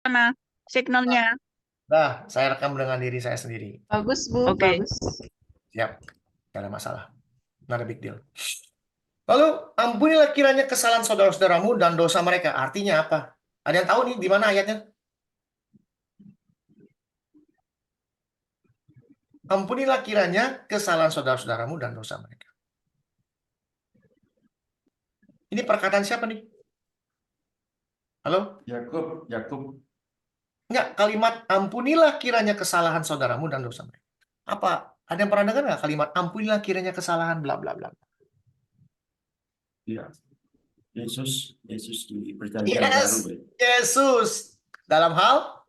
Mana signalnya? Nah, saya rekam dengan diri saya sendiri. Bagus, Bu. Oke. Bagus. Siap, tidak ada masalah. Not a big deal. Lalu, ampunilah kiranya kesalahan saudara-saudaramu dan dosa mereka. Artinya apa? Ada yang tahu nih di mana ayatnya? Ampunilah kiranya kesalahan saudara-saudaramu dan dosa mereka. Ini perkataan siapa nih? Halo? Yakub. Enggak, kalimat ampunilah kiranya kesalahan saudaramu dan dosa mereka. Apa? Ada yang pernah dengar nggak kalimat ampunilah kiranya kesalahan bla bla bla? Iya. Yesus di perjanjian baru. Yes, Yesus. Dalam hal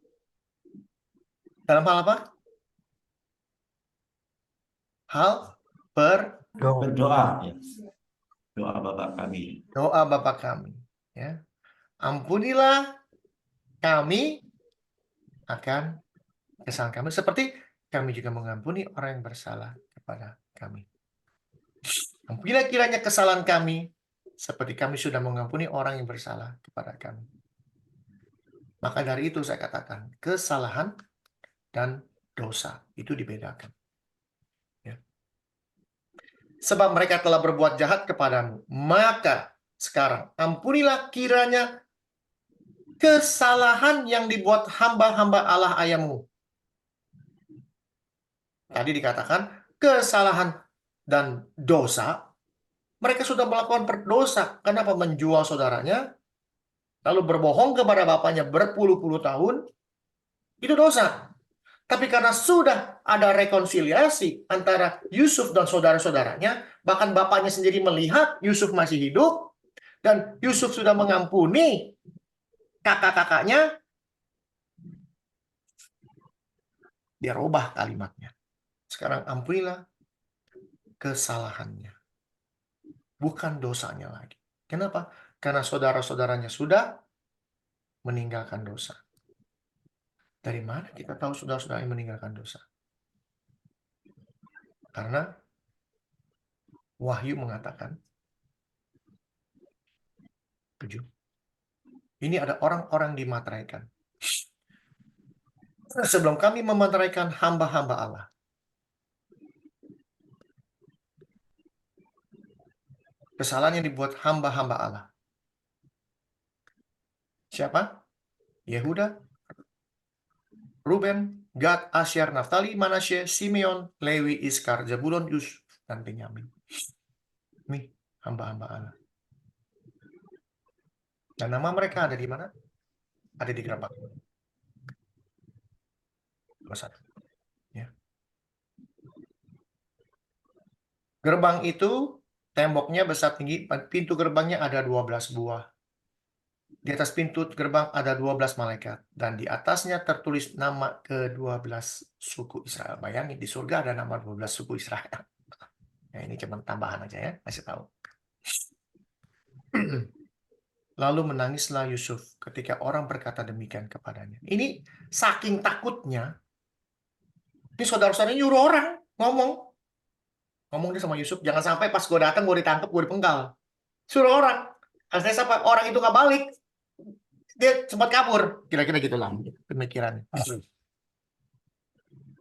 apa? Hal Berdoa. Ya. Doa Bapa kami. doa Bapa kami. Ya. Ampunilah kami akan kesalahan kami seperti kami juga mengampuni orang yang bersalah kepada kami. Ampunilah kiranya kesalahan kami seperti kami sudah mengampuni orang yang bersalah kepada kami. Maka dari itu saya katakan kesalahan dan dosa itu dibedakan. Ya. Sebab mereka telah berbuat jahat kepadamu, maka sekarang ampunilah kiranya kesalahan yang dibuat hamba-hamba Allah ayahmu. Tadi dikatakan kesalahan dan dosa. Mereka sudah melakukan berdosa. Kenapa menjual saudaranya? Lalu berbohong kepada bapaknya berpuluh-puluh tahun. Itu dosa. Tapi karena sudah ada rekonsiliasi antara Yusuf dan saudara-saudaranya, bahkan bapaknya sendiri melihat Yusuf masih hidup, dan Yusuf sudah mengampuni kakak-kakaknya, dia rubah kalimatnya. Sekarang ampunilah kesalahannya. Bukan dosanya lagi. Kenapa? Karena saudara-saudaranya sudah meninggalkan dosa. Dari mana kita tahu saudara-saudara yang meninggalkan dosa? Karena Wahyu mengatakan, 7. Ini ada orang-orang dimateraikan. Sebelum kami memateraikan hamba-hamba Allah, kesalahan yang dibuat hamba-hamba Allah. Siapa? Yehuda, Ruben, Gad, Asyar, Naftali, Manasye, Simeon, Lewi, Iskar, Zebulon, Yusuf, dan Benyamin. Nih, hamba-hamba Allah. Dan nama mereka ada di mana? Ada di gerbang. Ya. Gerbang itu temboknya besar tinggi, pintu gerbangnya ada 12 buah. Di atas pintu gerbang ada 12 malaikat. Dan di atasnya tertulis nama ke-12 suku Israel. Bayangin, di surga ada nama 12 suku Israel. Ya, ini cuma tambahan aja ya, kasih tahu. Lalu menangislah Yusuf ketika orang berkata demikian kepadanya. Ini saking takutnya, ini saudara-saudaranya nyuruh orang ngomong dia sama Yusuf, jangan sampai pas gue datang gue ditangkap, gue dipenggal. Suruh orang. Akhirnya sampai orang itu nggak balik, dia sempat kabur. Kira-kira gitulah pemikirannya.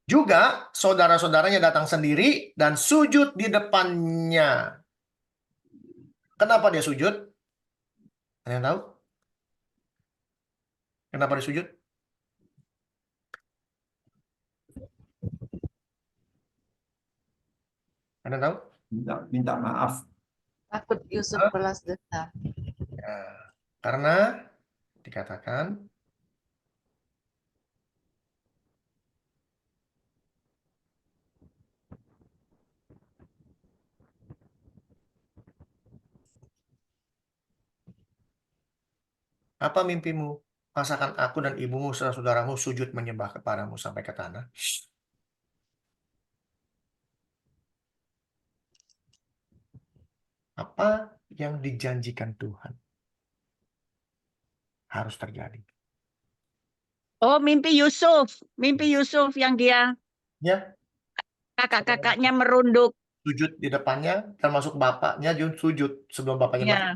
Juga saudara-saudaranya datang sendiri dan sujud di depannya. Kenapa dia sujud? Ada yang tahu? Kenapa dia sujud? Ada yang tahu? Minta maaf. Takut Yusuf balas dendam. Ya, karena dikatakan apa mimpimu? Masakan aku dan ibumu saudara-saudaramu sujud menyembah kepadamu sampai ke tanah. Apa yang dijanjikan Tuhan harus terjadi. Oh, mimpi Yusuf yang dia Ya, kakak-kakaknya merunduk. sujud di depannya, termasuk bapaknya juga sujud sebelum bapaknya mati. Ya.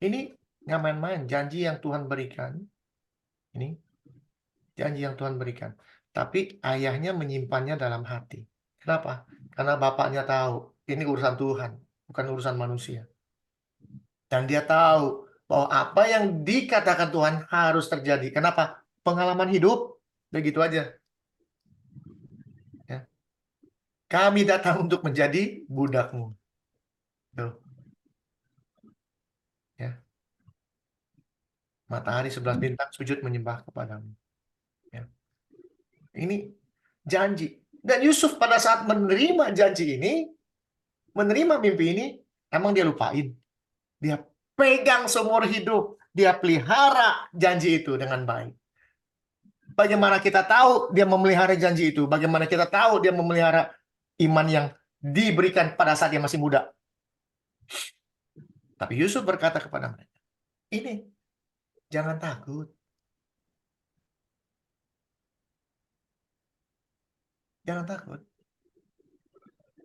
Ini Nggak main-main. Janji yang Tuhan berikan. Ini janji yang Tuhan berikan. Tapi ayahnya menyimpannya dalam hati. Kenapa? Karena bapaknya tahu ini urusan Tuhan, bukan urusan manusia. Dan dia tahu bahwa apa yang dikatakan Tuhan harus terjadi. Kenapa? Pengalaman hidup. Begitu aja. Ya. Kami datang untuk menjadi budakmu. Tuh. Ya. Matahari 11 bintang sujud menyembah kepadamu. Ya. Ini janji. Dan Yusuf pada saat menerima janji ini, menerima mimpi ini, emang dia lupain. Dia pegang seumur hidup. Dia pelihara janji itu dengan baik. Bagaimana kita tahu dia memelihara janji itu? Bagaimana kita tahu dia memelihara iman yang diberikan pada saat dia masih muda? Tapi Yusuf berkata kepada mereka, ini, jangan takut. Jangan takut.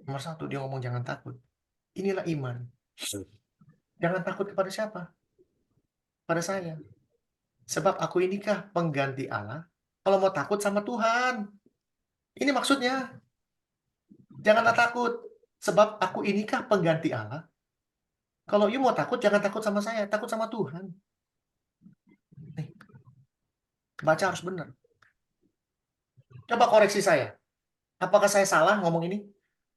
Nomor satu, dia ngomong jangan takut. Inilah iman. Jangan takut kepada siapa? Pada saya. Sebab aku inikah pengganti Allah? Kalau mau takut sama Tuhan. Ini maksudnya. Janganlah takut. Sebab aku inikah pengganti Allah? Kalau you mau takut, jangan takut sama saya. Takut sama Tuhan. Nih. Baca harus benar. Coba koreksi saya. Apakah saya salah ngomong ini?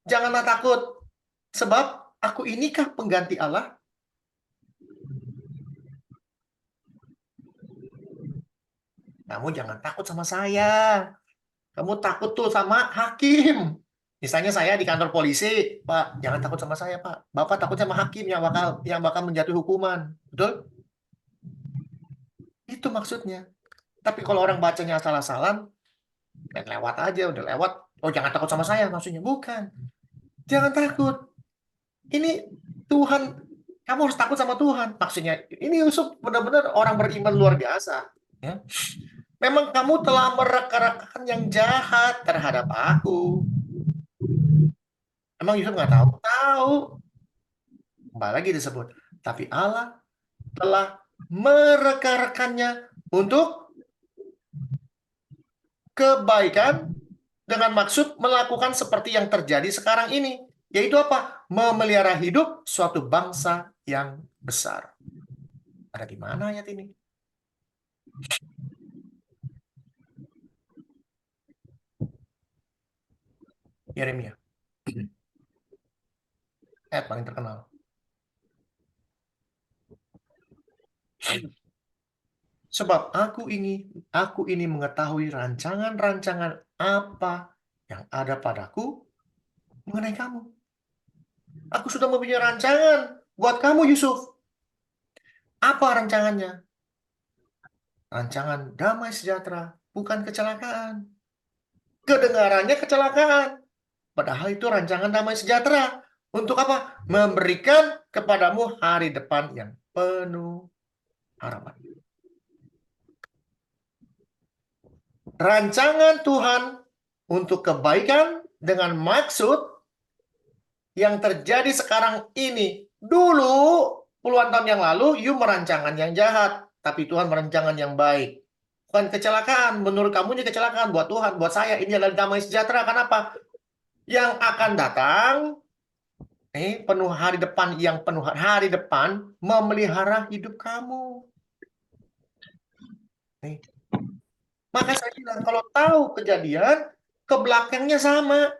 Janganlah takut. Sebab aku inikah pengganti Allah? Kamu jangan takut sama saya. Kamu takut tuh sama hakim. Misalnya saya di kantor polisi, Pak, jangan takut sama saya, Pak. Bapak takut sama hakim yang bakal menjatuhi hukuman. Betul? Itu maksudnya. Tapi kalau orang bacanya asal-asalan, lewat aja, udah lewat. Oh, jangan takut sama saya, maksudnya. Bukan. Jangan takut. Ini Tuhan, kamu harus takut sama Tuhan. Maksudnya, ini Yusuf benar-benar orang beriman luar biasa. Ya. Memang kamu telah mereka-rekakan yang jahat terhadap aku. Emang Yusuf nggak tahu? Tahu. Kembali lagi disebut. Tapi Allah telah mereka-rekannya untuk kebaikan dengan maksud melakukan seperti yang terjadi sekarang ini. Yaitu apa? Memelihara hidup suatu bangsa yang besar. Ada di mana ayat ini? Yeremia. Ayat paling terkenal. Sebab aku ini mengetahui rancangan-rancangan apa yang ada padaku mengenai kamu. Aku sudah mempunyai rancangan buat kamu, Yusuf. Apa rancangannya? Rancangan damai sejahtera, bukan kecelakaan. Kedengarannya kecelakaan. Padahal itu rancangan damai sejahtera. Untuk apa? Memberikan kepadamu hari depan yang penuh harapan. Rancangan Tuhan untuk kebaikan dengan maksud yang terjadi sekarang ini. Dulu, puluhan tahun yang lalu, you merancangkan yang jahat. Tapi Tuhan merancangkan yang baik. Bukan kecelakaan. Menurut kamu ini kecelakaan. Buat Tuhan, buat saya, ini adalah damai sejahtera. Kenapa? Yang akan datang, penuh hari depan, yang penuh hari depan, memelihara hidup kamu. Maka saya bilang, kalau tahu kejadian, ke belakangnya sama.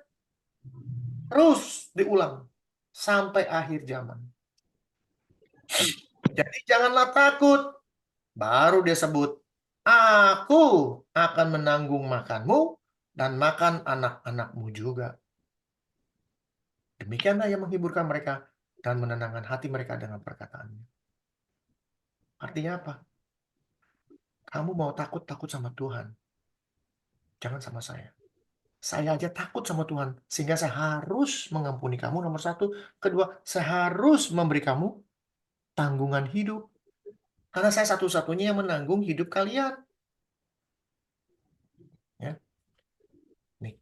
Terus diulang. Sampai akhir zaman. Jadi janganlah takut. Baru dia sebut, aku akan menanggung makanmu dan makan anak-anakmu juga. Demikianlah yang menghiburkan mereka dan menenangkan hati mereka dengan perkataannya. Artinya apa? Kamu mau takut sama Tuhan. Jangan sama saya. Saya aja takut sama Tuhan. Sehingga saya harus mengampuni kamu, nomor satu. Kedua, saya harus memberi kamu tanggungan hidup. Karena saya satu-satunya yang menanggung hidup kalian. Ya. Nih.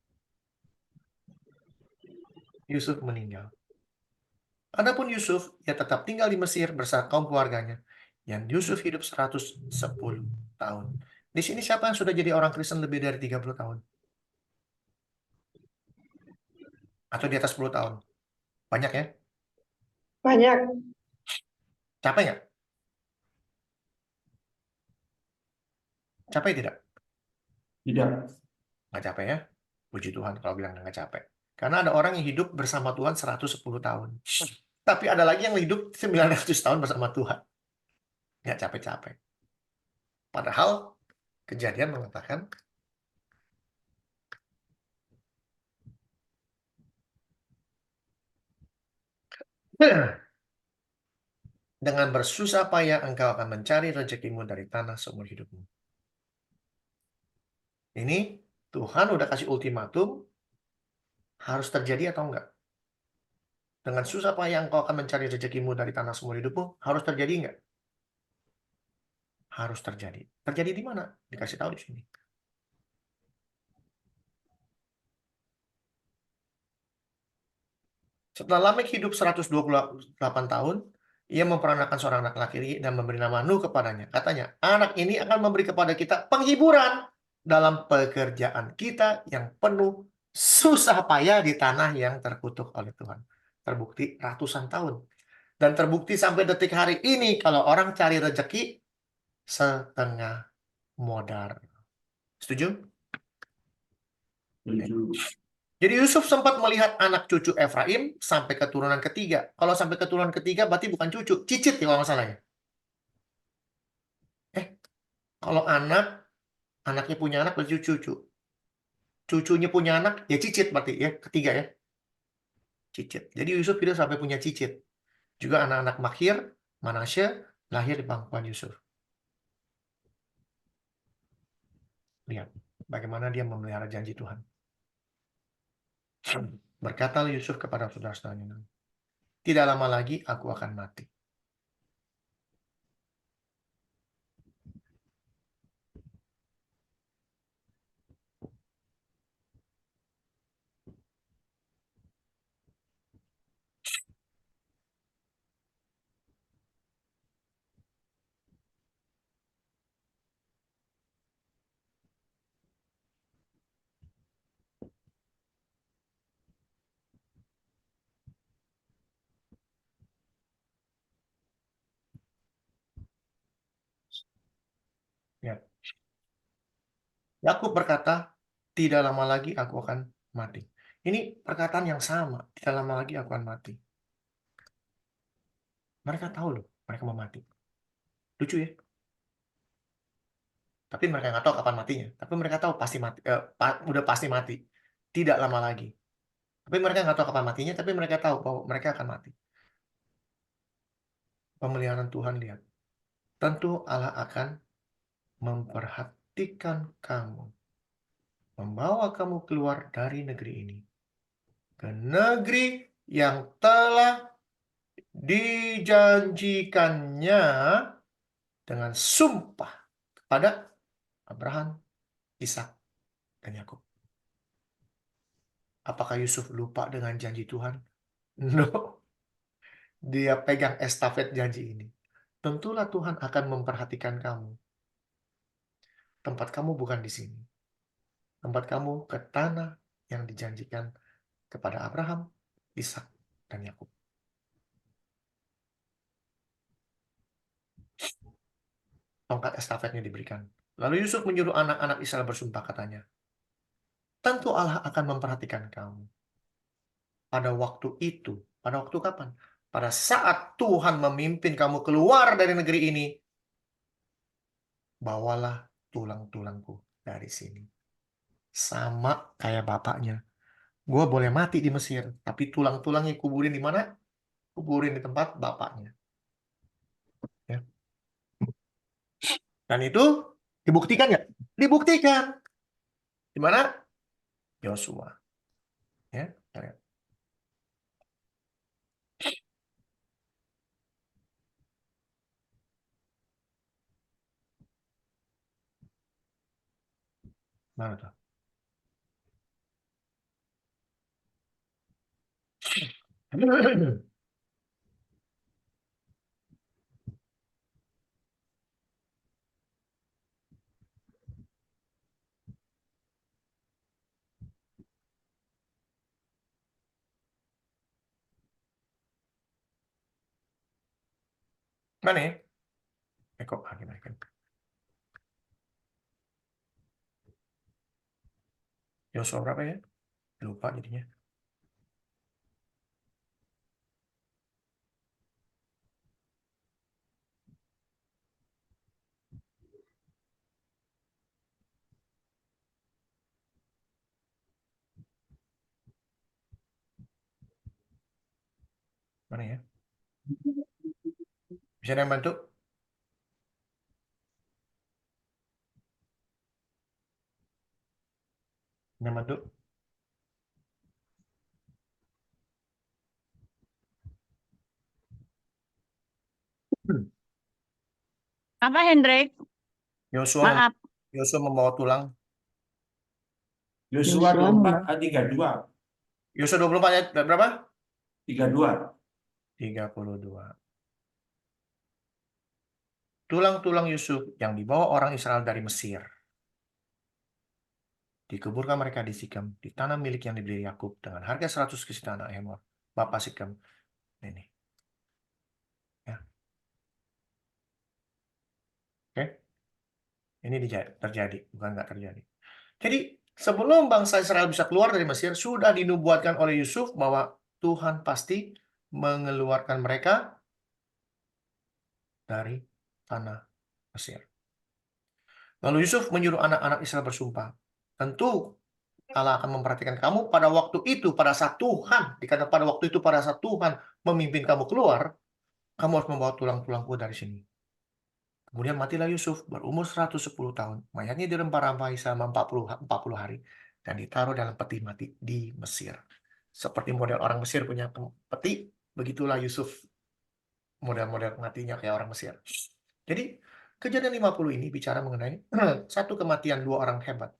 Yusuf meninggal. Adapun Yusuf, ia tetap tinggal di Mesir bersama kaum keluarganya. Yang Yusuf hidup 110 tahun. Di sini siapa yang sudah jadi orang Kristen lebih dari 30 tahun? Atau di atas 10 tahun? Banyak ya? Banyak. Capek nggak? Capek tidak? Tidak. Nggak capek ya? Puji Tuhan kalau bilang nggak capek. Karena ada orang yang hidup bersama Tuhan 110 tahun. Tapi ada lagi yang hidup 900 tahun bersama Tuhan. Nggak capek-capek. Padahal Kejadian mengatakan dengan bersusah payah engkau akan mencari rezekimu dari tanah seumur hidupmu. Ini Tuhan udah kasih ultimatum, harus terjadi atau enggak? Dengan susah payah engkau akan mencari rezekimu dari tanah seumur hidupmu, harus terjadi enggak? Harus terjadi. Terjadi di mana? Dikasih tahu di sini. Setelah Lamek hidup 128 tahun, ia memperanakan seorang anak laki dan memberi nama Nuh kepadanya. Katanya, anak ini akan memberi kepada kita penghiburan dalam pekerjaan kita yang penuh susah payah di tanah yang terkutuk oleh Tuhan. Terbukti ratusan tahun. Dan terbukti sampai detik hari ini kalau orang cari rezeki setengah modal. Setuju? Tujuh. Jadi Yusuf sempat melihat anak cucu Efraim sampai keturunan ketiga. Kalau sampai keturunan ketiga berarti bukan cucu, cicit ya kalau nggak salah ya. Kalau anaknya punya anak berarti cucu. Cucunya punya anak, ya cicit berarti ya, ketiga ya. Cicit. Jadi Yusuf hidup sampai punya cicit. Juga anak-anak Makhir, Manasye, lahir di pangkuan Yusuf. Lihat, bagaimana dia memelihara janji Tuhan. Berkata Yusuf kepada saudara-saudaranya, tidak lama lagi aku akan mati. Ya. Yakub berkata, tidak lama lagi aku akan mati. Ini perkataan yang sama. Tidak lama lagi aku akan mati. Mereka tahu loh, mereka mau mati. Lucu ya? Tapi mereka nggak tahu kapan matinya. Tapi mereka tahu pasti mati, udah pasti mati. Tidak lama lagi. Tapi mereka nggak tahu kapan matinya, tapi mereka tahu bahwa mereka akan mati. Pemeliharaan Tuhan lihat. Tentu Allah akan memperhatikan kamu. Membawa kamu keluar dari negeri ini. Ke negeri yang telah dijanjikannya dengan sumpah kepada Abraham, Ishak, dan Yakub. Apakah Yusuf lupa dengan janji Tuhan? No. Dia pegang estafet janji ini. Tentulah Tuhan akan memperhatikan kamu. Tempat kamu bukan di sini. Tempat kamu ke tanah yang dijanjikan kepada Abraham, Ishak, dan Yakub. Tongkat estafetnya diberikan. Lalu Yusuf menyuruh anak-anak Israel bersumpah, katanya, tentu Allah akan memperhatikan kamu. Pada waktu itu, pada waktu kapan? Pada saat Tuhan memimpin kamu keluar dari negeri ini, bawalah tulang-tulangku dari sini. Sama kayak bapaknya. Gue boleh mati di Mesir, tapi tulang-tulangnya kuburin di mana? Kuburin di tempat bapaknya. Ya. Dan itu dibuktikan nggak? Dibuktikan. Di mana? Yosua. Ya, lihat. Mana tuh? Mana ya? Kok gimana? Yosua berapa ya? Lupa jadinya. Mana ya? Bisa ada yang bantu? Yang bantu? Hmm. Apa Hendrik? Yosua mem- Maaf. Yosua membawa tulang. Yosua Yosua 24 32. Yosua 24 ayat berapa? 32. 32. Tulang-tulang Yusuf yang dibawa orang Israel dari Mesir. Dikuburkan mereka di Sikem, di tanah milik yang dibeli Yakub dengan harga 100 kesit tanah Hemor. Bapak Sikem. Ini. Ya. Oke. Ini terjadi, bukan nggak terjadi. Jadi, sebelum bangsa Israel bisa keluar dari Mesir, sudah dinubuatkan oleh Yusuf bahwa Tuhan pasti mengeluarkan mereka dari tanah Mesir. Lalu Yusuf menyuruh anak-anak Israel bersumpah, tentu Allah akan memperhatikan kamu pada waktu itu, pada saat Tuhan, dikatakan pada waktu itu, pada saat Tuhan memimpin kamu keluar, kamu harus membawa tulang-tulangku dari sini. Kemudian matilah Yusuf, berumur 110 tahun. Mayatnya dirempah-rempahi selama 40 hari, dan ditaruh dalam peti mati di Mesir. Seperti model orang Mesir punya peti, begitulah Yusuf model-model matinya kayak orang Mesir. Jadi, kejadian 50 ini bicara mengenai satu kematian dua orang hebat.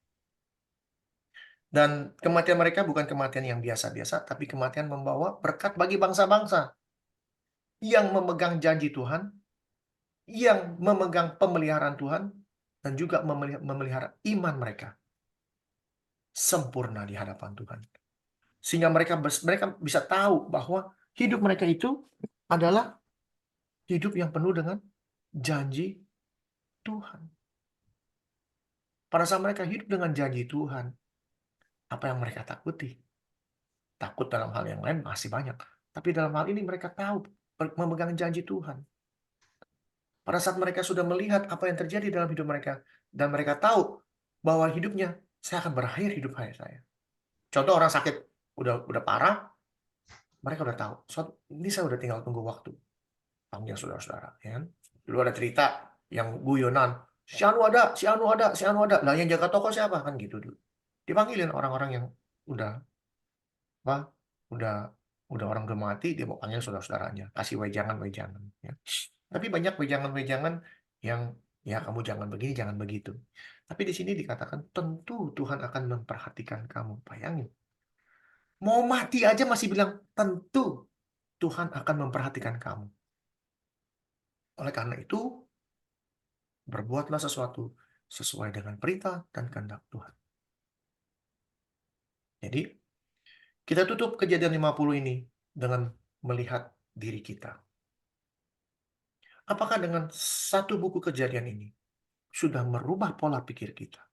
Dan kematian mereka bukan kematian yang biasa-biasa, tapi kematian membawa berkat bagi bangsa-bangsa yang memegang janji Tuhan, yang memegang pemeliharaan Tuhan, dan juga memelihara iman mereka sempurna di hadapan Tuhan. Sehingga mereka bisa tahu bahwa hidup mereka itu adalah hidup yang penuh dengan janji Tuhan. Pada saat mereka hidup dengan janji Tuhan, apa yang mereka takuti? Takut dalam hal yang lain masih banyak. Tapi dalam hal ini mereka tahu memegang janji Tuhan. Pada saat mereka sudah melihat apa yang terjadi dalam hidup mereka, dan mereka tahu bahwa hidupnya, saya akan berakhir hidup saya. Contoh orang sakit, udah parah, mereka udah tahu. Ini saya udah tinggal tunggu waktu. Panggil saudara-saudara. Ya kan? Dulu ada cerita yang guyonan, si Anu ada, si Anu ada, si Anu ada. Lah yang jaga toko siapa? Kan gitu dulu. Dipanggilin orang-orang yang udah apa udah orang udah mati, dia mau panggil saudara-saudaranya, kasih wejangan-wejangan ya. Tapi banyak wejangan-wejangan yang ya kamu jangan begini, jangan begitu. Tapi di sini dikatakan tentu Tuhan akan memperhatikan kamu. Bayangin, mau mati aja masih bilang tentu Tuhan akan memperhatikan kamu. Oleh karena itu, berbuatlah sesuatu sesuai dengan perintah dan kehendak Tuhan. Jadi kita tutup kejadian 50 ini dengan melihat diri kita. Apakah dengan satu buku kejadian ini sudah merubah pola pikir kita?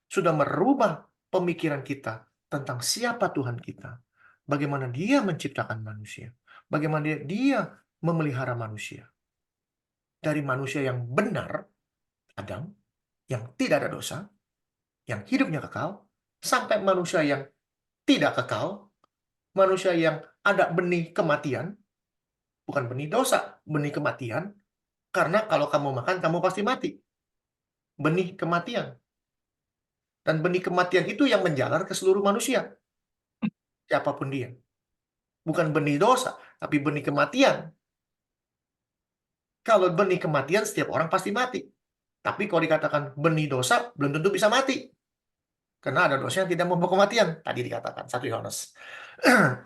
Sudah merubah pemikiran kita tentang siapa Tuhan kita? Bagaimana Dia menciptakan manusia? Bagaimana Dia memelihara manusia? Dari manusia yang benar, Adam, yang tidak ada dosa, yang hidupnya kekal, sampai manusia yang tidak kekal, manusia yang ada benih kematian, bukan benih dosa, benih kematian, karena kalau kamu makan, kamu pasti mati. Benih kematian. Dan benih kematian itu yang menjalar ke seluruh manusia. Siapapun dia. Bukan benih dosa, tapi benih kematian. Kalau benih kematian, setiap orang pasti mati. Tapi kalau dikatakan benih dosa, belum tentu bisa mati. Karena ada dosa yang tidak membawa kematian. Tadi dikatakan, 1 Yohanes.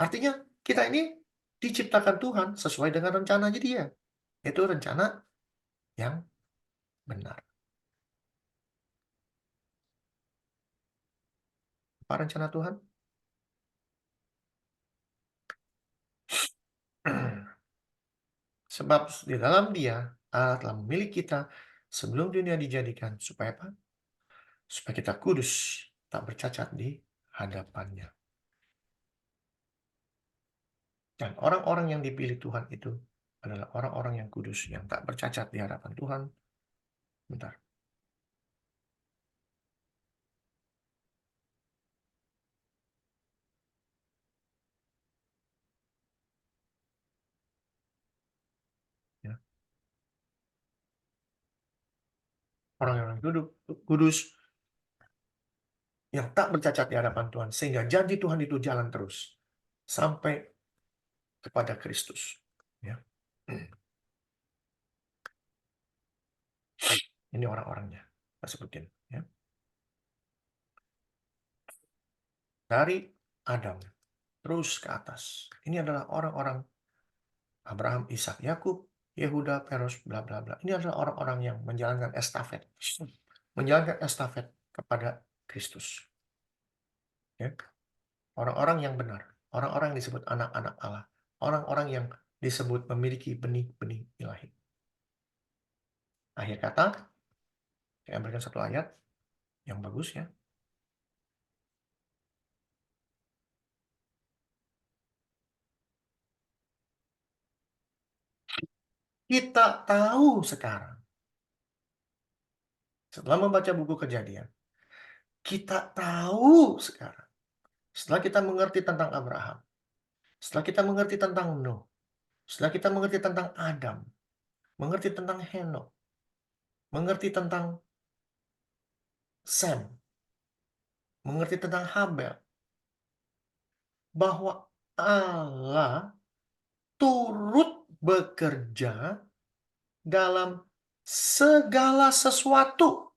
Artinya, kita ini diciptakan Tuhan sesuai dengan rencananya Dia. Itu rencana yang benar. Apa rencana Tuhan? Sebab di dalam Dia Allah telah memilih kita sebelum dunia dijadikan supaya apa? Supaya kita kudus, tak bercacat di hadapannya. Dan orang-orang yang dipilih Tuhan itu adalah orang-orang yang kudus, yang tak bercacat di hadapan Tuhan. Bentar. Ya. Orang-orang kudus yang tak bercacat di hadapan Tuhan, sehingga janji Tuhan itu jalan terus sampai kepada Kristus. Ya. Ini orang-orangnya. Kita sebutin. Ya. Dari Adam terus ke atas. Ini adalah orang-orang Abraham, Ishak, Yakub, Yehuda, Peros, bla bla bla. Ini adalah orang-orang yang menjalankan estafet. Menjalankan estafet kepada Kristus. Ya. Orang-orang yang benar. Orang-orang yang disebut anak-anak Allah. Orang-orang yang disebut memiliki benih-benih ilahi. Akhir kata, saya ambilkan satu ayat yang bagus ya. Kita tahu sekarang, setelah membaca buku Kejadian, kita tahu sekarang, setelah kita mengerti tentang Abraham, setelah kita mengerti tentang Nuh, setelah kita mengerti tentang Adam, mengerti tentang Henok, mengerti tentang Sem, mengerti tentang Habel, bahwa Allah turut bekerja dalam segala sesuatu.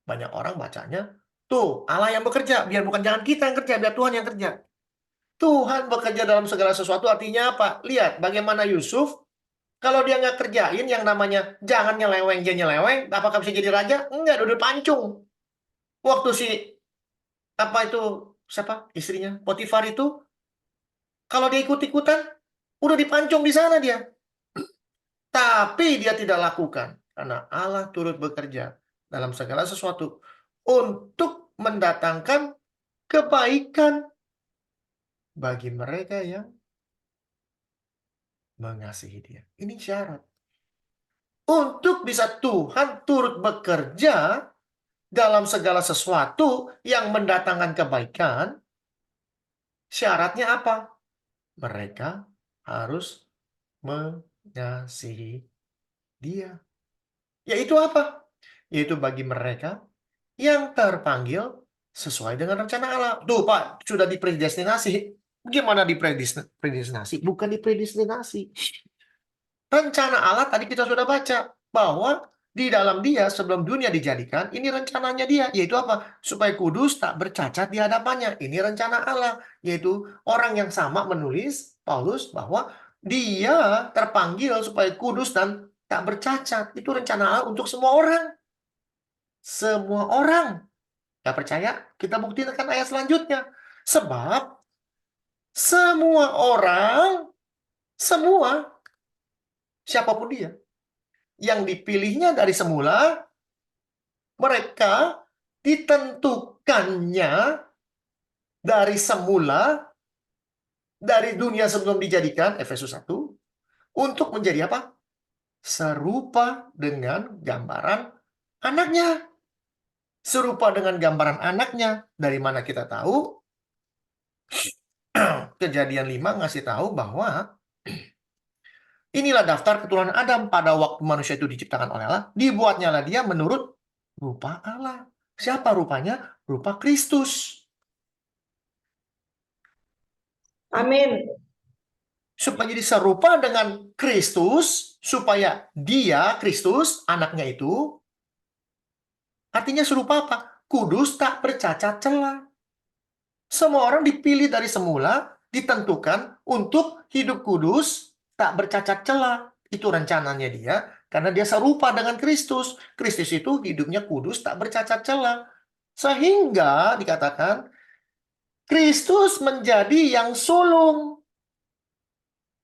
Banyak orang bacanya, tuh Allah yang bekerja, biar bukan jangan kita yang kerja, biar Tuhan yang kerja. Tuhan bekerja dalam segala sesuatu artinya apa? Lihat bagaimana Yusuf, kalau dia nggak kerjain yang namanya jangan nyeleweng, dia nyeleweng, apakah bisa jadi raja? Enggak, udah pancung. Waktu si, apa itu, siapa istrinya? Potifar itu, kalau dia ikut-ikutan, udah dipancung di sana dia. Tapi dia tidak lakukan. Karena Allah turut bekerja dalam segala sesuatu untuk mendatangkan kebaikan bagi mereka yang mengasihi Dia. Ini syarat. Untuk bisa Tuhan turut bekerja dalam segala sesuatu yang mendatangkan kebaikan, syaratnya apa? Mereka harus mengasihi Dia. Yaitu apa? Yaitu bagi mereka yang terpanggil sesuai dengan rencana Allah. Tuh Pak, sudah dipredestinasi. Gimana dipredestinasi? Bukan dipredestinasi. Rencana Allah tadi kita sudah baca. Bahwa di dalam Dia sebelum dunia dijadikan, ini rencananya Dia. Yaitu apa? Supaya kudus tak bercacat di hadapannya. Ini rencana Allah. Yaitu orang yang sama menulis, Paulus, bahwa dia terpanggil supaya kudus dan tak bercacat. Itu rencana Allah untuk semua orang. Semua orang. Gak percaya? Kita buktikan ayat selanjutnya. Sebab semua orang, semua, siapapun dia, yang dipilihnya dari semula, mereka ditentukannya dari semula, dari dunia sebelum dijadikan, Efesus 1, untuk menjadi apa? Serupa dengan gambaran anaknya. Serupa dengan gambaran anaknya. Dari mana kita tahu? Kejadian 5 ngasih tahu bahwa inilah daftar keturunan Adam pada waktu manusia itu diciptakan oleh Allah. Dibuatnya lah dia menurut rupa Allah. Siapa rupanya? Rupa Kristus. Amin. Supaya jadi serupa dengan Kristus, supaya dia, Kristus, anaknya itu, artinya serupa apa? Kudus tak bercacat celah. Semua orang dipilih dari semula, ditentukan untuk hidup kudus, tak bercacat celah. Itu rencananya dia, karena dia serupa dengan Kristus. Kristus itu hidupnya kudus, tak bercacat celah. Sehingga dikatakan, Kristus menjadi yang sulung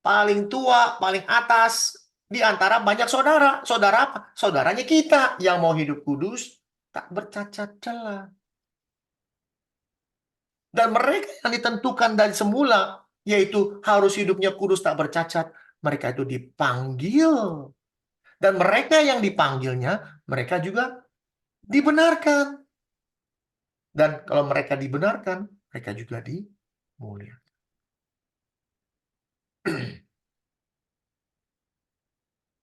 paling tua, paling atas di antara banyak saudara. Saudara apa? Saudaranya kita yang mau hidup kudus, tak bercacat celah. Dan mereka yang ditentukan dari semula, yaitu harus hidupnya kudus tak bercacat, mereka itu dipanggil. Dan mereka yang dipanggilnya, mereka juga dibenarkan. Dan kalau mereka dibenarkan, mereka juga dimuliakan.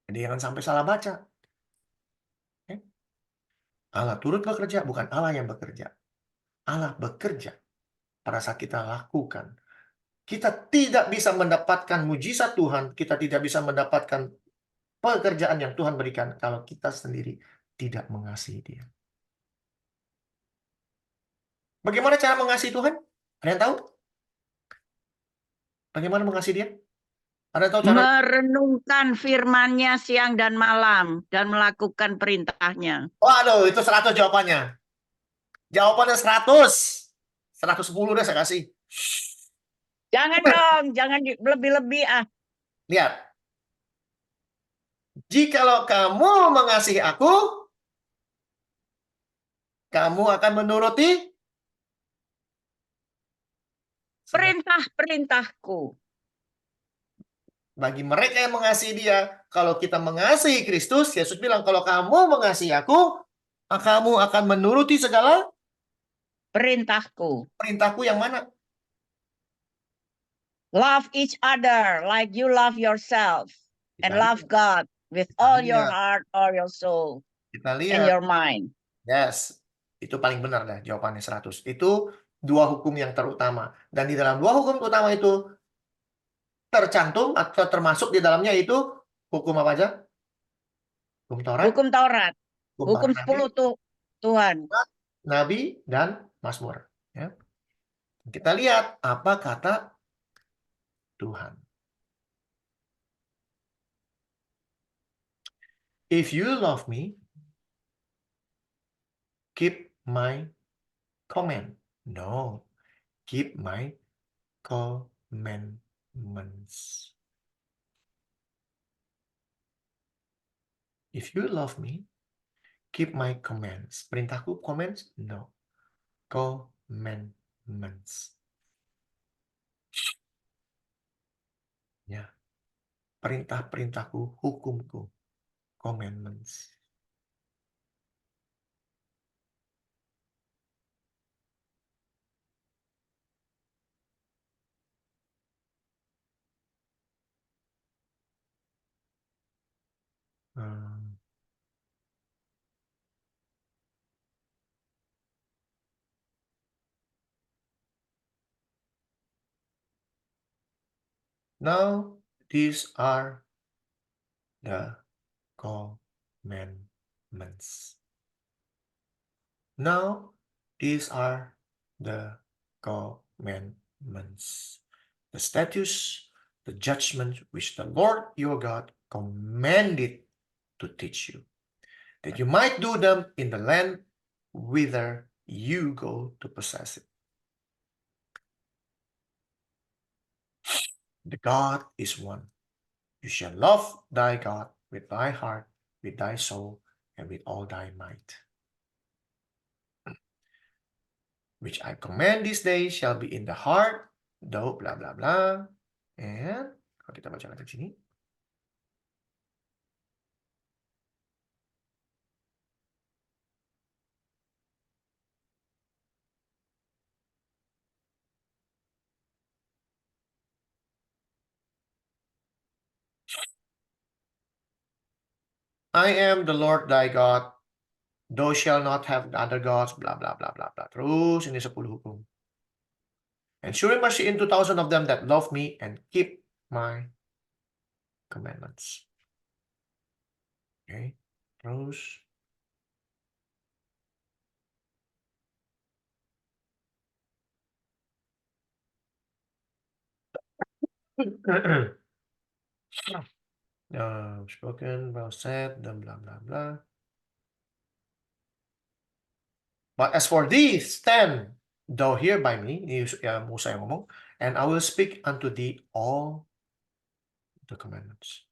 Jadi jangan sampai salah baca. Oke? Allah turut bekerja, bukan Allah yang bekerja. Allah bekerja pada saat kita lakukan. Kita tidak bisa mendapatkan mujizat Tuhan, kita tidak bisa mendapatkan pekerjaan yang Tuhan berikan kalau kita sendiri tidak mengasihi Dia. Bagaimana cara mengasihi Tuhan? Ada yang tahu? Bagaimana mengasihi Dia? Ada yang tahu cara? Merenungkan firman-Nya siang dan malam dan melakukan perintahnya. Waduh, itu 100 jawabannya. Jawabannya 100. 110 deh saya kasih. Jangan dong, jangan lebih-lebih ah. Lihat. Jikalau kamu mengasihi aku, kamu akan menuruti Perintah-perintahku. bagi mereka yang mengasihi Dia. Kalau kita mengasihi Kristus, Yesus bilang, kalau kamu mengasihi aku, kamu akan menuruti segala Perintahku. perintahku yang mana? Love each other like you love yourself. And Kita love lihat. God with all your lihat. heart, all your soul, Kita and lihat. your mind. Yes. Itu paling benar dah jawabannya 100. Itu dua hukum yang terutama. Dan di dalam dua hukum utama itu tercantum atau termasuk di dalamnya itu hukum apa aja? Hukum Taurat, Hukum Taurat. Hukum para 10 Tuhan. nabi, dan Mazmur. Ya. Kita lihat apa kata Tuhan. If you love me, keep my command. No, keep my commandments. If you love me, keep my commands. Perintahku, commands? No. Commandments. Ya. Perintah-perintahku, hukumku. Commandments. Now, these are the commandments. Now, these are the commandments. The statutes, the judgments which the Lord your God commanded to teach you, that you might do them in the land whither you go to possess it. The God is one. You shall love thy God with thy heart, with thy soul, and with all thy might. Which I command this day shall be in the heart, though blah blah blah. And kalau kita baca lagi sini. I am the Lord thy God. Thou shalt not have other gods, blah blah blah blah blah. Terus ini 10 hukum. And surely mercy in 2,000 of them that love me and keep my commandments. Okay. Terus. Spoken, well said, dan blah blah blah. But as for thee, stand thou here by me, ini Musa yang ngomong, and I will speak unto thee all the commandments.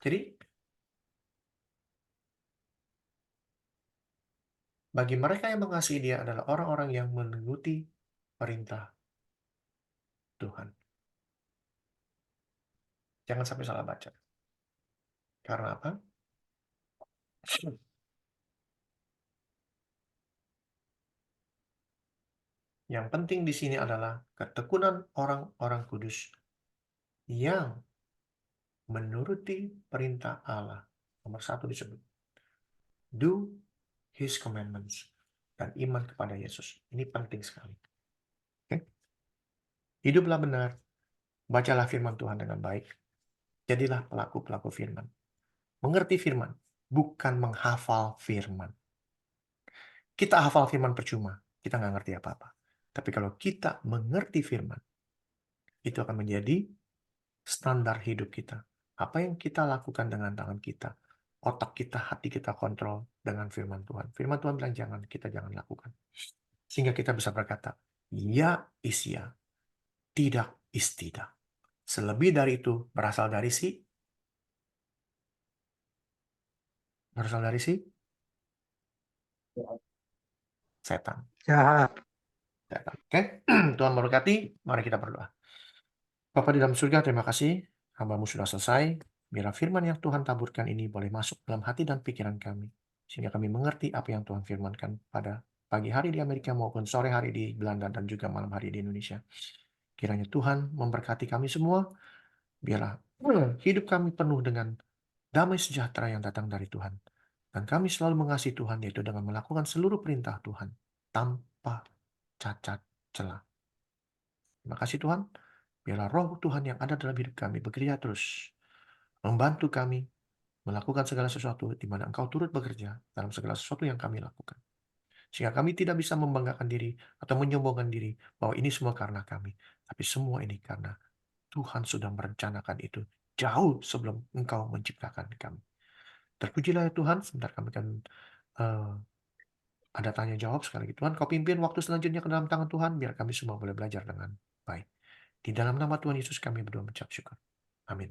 Jadi, bagi mereka yang mengasihi Dia adalah orang-orang yang mengikuti perintah Tuhan. Jangan sampai salah baca. Karena apa? Yang penting di sini adalah ketekunan orang-orang kudus yang menuruti perintah Allah. Nomor 1 disebut. Do His commandments. Dan iman kepada Yesus. Ini penting sekali. Oke? Hiduplah benar. Bacalah firman Tuhan dengan baik. Jadilah pelaku-pelaku firman. Mengerti firman. Bukan menghafal firman. Kita hafal firman percuma. Kita nggak ngerti apa-apa. Tapi kalau kita mengerti firman, itu akan menjadi standar hidup kita. Apa yang kita lakukan dengan tangan kita, otak kita, hati kita kontrol dengan firman Tuhan. Firman Tuhan bilang kita jangan lakukan. Sehingga kita bisa berkata, ya is ya, tidak is tidak. Selebih dari itu berasal dari si setan. Jahat. Setan. Oke? Tuhan memberkati. Mari kita berdoa. Bapa di dalam surga, terima kasih. Hamba-Mu sudah selesai. Biarlah firman yang Tuhan taburkan ini boleh masuk dalam hati dan pikiran kami. Sehingga kami mengerti apa yang Tuhan firmankan pada pagi hari di Amerika maupun sore hari di Belanda dan juga malam hari di Indonesia. Kiranya Tuhan memberkati kami semua. Biarlah hidup kami penuh dengan damai sejahtera yang datang dari Tuhan. Dan kami selalu mengasihi Tuhan, yaitu dengan melakukan seluruh perintah Tuhan tanpa cacat celah. Terima kasih Tuhan. Biarlah roh Tuhan yang ada dalam hidup kami bekerja terus. Membantu kami melakukan segala sesuatu di mana Engkau turut bekerja dalam segala sesuatu yang kami lakukan. Sehingga kami tidak bisa membanggakan diri atau menyombongkan diri bahwa ini semua karena kami. Tapi semua ini karena Tuhan sudah merencanakan itu jauh sebelum Engkau menciptakan kami. Terpujilah ya Tuhan. Sebentar kami akan ada tanya jawab sekali lagi. Tuhan, Kau pimpin waktu selanjutnya ke dalam tangan Tuhan, biar kami semua boleh belajar dengan baik. Di dalam nama Tuhan Yesus kami berdoa mengucap syukur. Amin.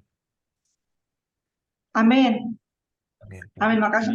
Amin. Amin. Amin. Makasih.